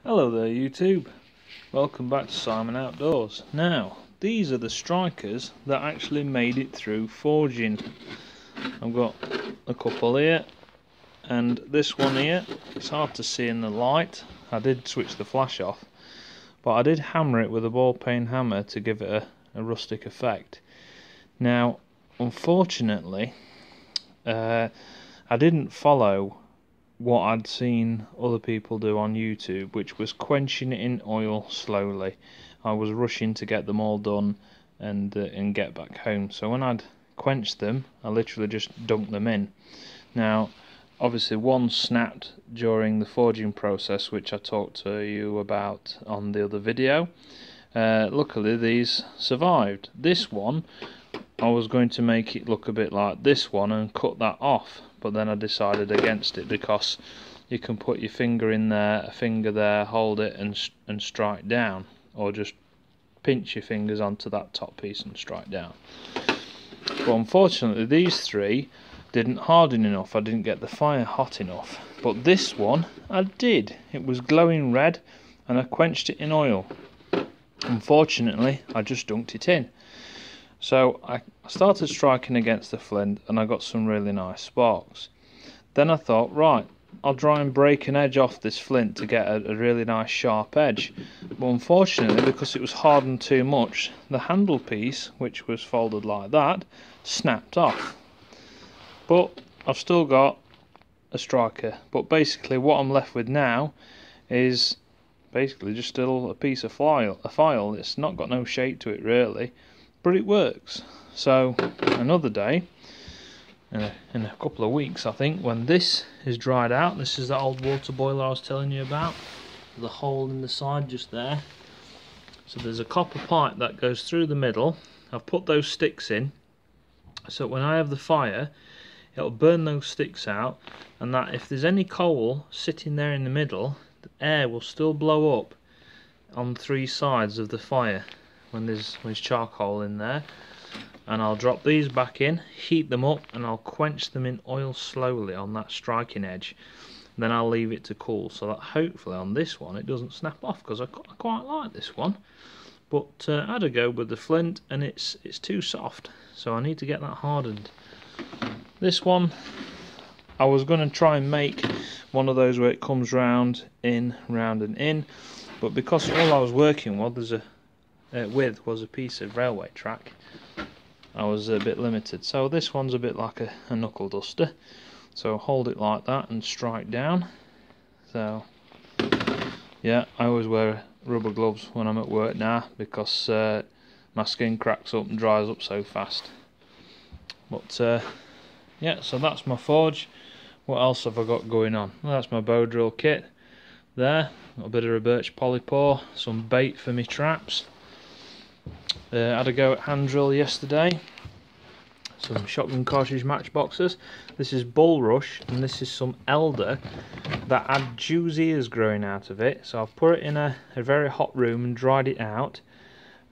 Hello there YouTube, welcome back to Simon Outdoors. Now, these are the strikers that actually made it through forging. I've got a couple here, and this one here, it's hard to see in the light. I did switch the flash off, but I did hammer it with a ball peen hammer to give it a rustic effect. Now, unfortunately, I didn't follow what I'd seen other people do on YouTube, which was quenching it in oil slowly. I was rushing to get them all done and get back home. So when I'd quenched them, I literally just dunked them in. Now, obviously one snapped during the forging process, which I talked to you about on the other video. Luckily these survived. This one, I was going to make it look a bit like this one and cut that off, but then I decided against it because you can put your finger in there, a finger there, hold it and strike down, or just pinch your fingers onto that top piece and strike down. But unfortunately these three didn't harden enough. I didn't get the fire hot enough, but this one I did. It was glowing red and I quenched it in oil. Unfortunately I just dunked it in. So I started striking against the flint and I got some really nice sparks. Then I thought, right, I'll try and break an edge off this flint to get a really nice sharp edge. But unfortunately, because it was hardened too much, the handle piece, which was folded like that, snapped off. But I've still got a striker. But basically what I'm left with now is basically just still a piece of file. It's not got no shape to it really, but it works. So another day, in a couple of weeks I think, when this is dried out, this is that old water boiler I was telling you about, the hole in the side just there. So there's a copper pipe that goes through the middle. I've put those sticks in, so when I have the fire, it'll burn those sticks out, and that if there's any coal sitting there in the middle, the air will still blow up on three sides of the fire when there's charcoal in there. And I'll drop these back in, heat them up, and I'll quench them in oil slowly on that striking edge. And then I'll leave it to cool, so that hopefully on this one it doesn't snap off, because I quite like this one. But I had a go with the flint and it's too soft, so I need to get that hardened. This one, I was going to try and make one of those where it comes round, in, round and in, but because all I was working with was a piece of railway track, I was a bit limited. So this one's a bit like a knuckle duster, so hold it like that and strike down. So yeah, I always wear rubber gloves when I'm at work now, because my skin cracks up and dries up so fast. But yeah, so that's my forge. What else have I got going on? Well, that's my bow drill kit there. Got a bit of a birch polypore, some bait for my traps. Had a go at hand drill yesterday. Some shotgun cartridge matchboxes. This is bulrush and this is some elder that had Jew's ears growing out of it. So I've put it in a very hot room and dried it out.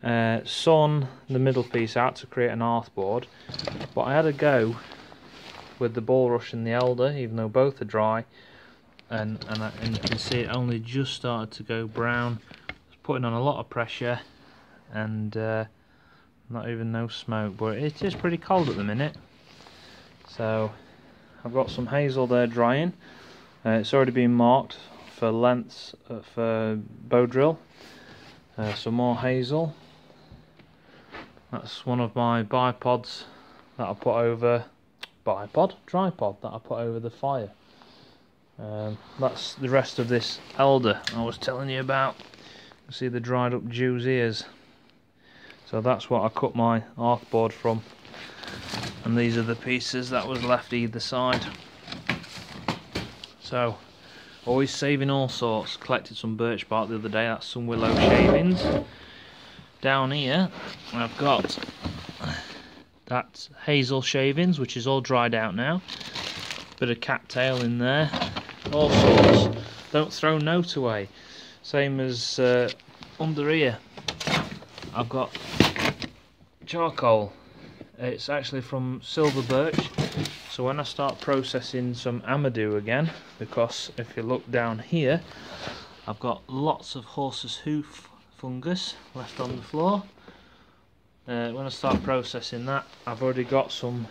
Sawn the middle piece out to create an hearthboard. But I had a go with the bulrush and the elder, even though both are dry. And you can see it only just started to go brown. It's putting on a lot of pressure and not even no smoke, but it is pretty cold at the minute. So I've got some hazel there drying. It's already been marked for lengths for bow drill. Some more hazel. That's one of my bipods that I put over tripod that I put over the fire. That's the rest of this elder I was telling you about. You can see the dried up Jew's ears. So that's what I cut my hearthboard from, and these are the pieces that was left either side. So always saving all sorts. Collected some birch bark the other day, that's some willow shavings. Down here I've got that hazel shavings, which is all dried out now. Bit of cattail in there, all sorts. Don't throw note away. Same as under here. I've got charcoal. It's actually from silver birch, so when I start processing some amadou again, because if you look down here I've got lots of horse's hoof fungus left on the floor. When I start processing that, I've already got some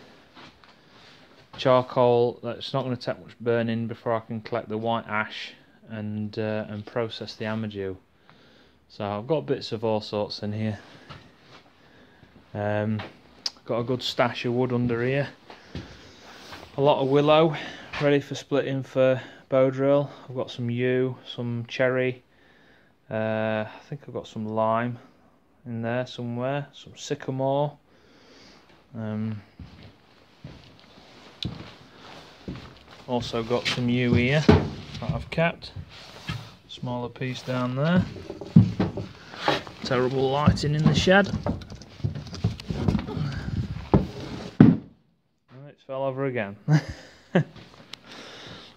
charcoal that's not going to take much burning before I can collect the white ash and process the amadou. So I've got bits of all sorts in here. Got a good stash of wood under here. A lot of willow ready for splitting for bow drill. I've got some yew, some cherry. I think I've got some lime in there somewhere. Some sycamore. Also got some yew here that I've kept. Smaller piece down there. Terrible lighting in the shed. It's fell over again.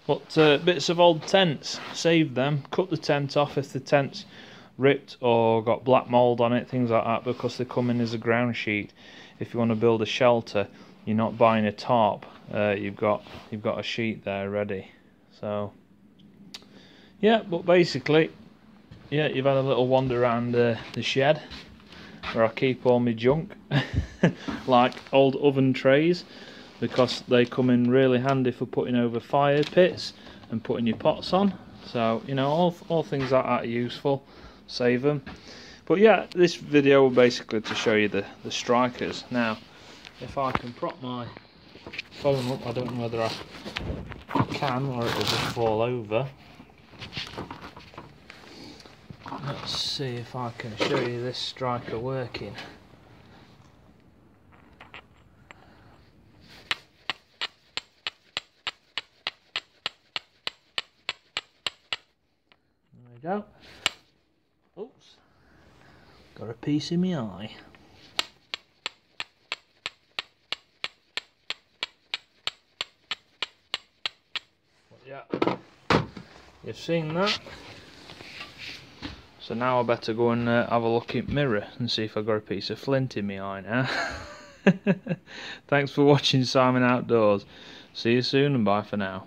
But bits of old tents, saved them, cut the tent off if the tent's ripped or got black mould on it, things like that, because they come in as a ground sheet. If you want to build a shelter, you're not buying a tarp, you've got a sheet there ready. So yeah, but basically, yeah, you've had a little wander around the shed where I keep all my junk, like old oven trays, because they come in really handy for putting over fire pits and putting your pots on. So, you know, all things like that are useful. Save them. But yeah, this video will basically to show you the strikers. Now, if I can prop my phone up, I don't know whether I can or it will just fall over. Let's see if I can show you this striker working. There we go. Oops. Got a piece in my eye. But yeah, you've seen that. So now I better go and have a look in the mirror and see if I've got a piece of flint in my eye now. Thanks for watching Simon Outdoors. See you soon and bye for now.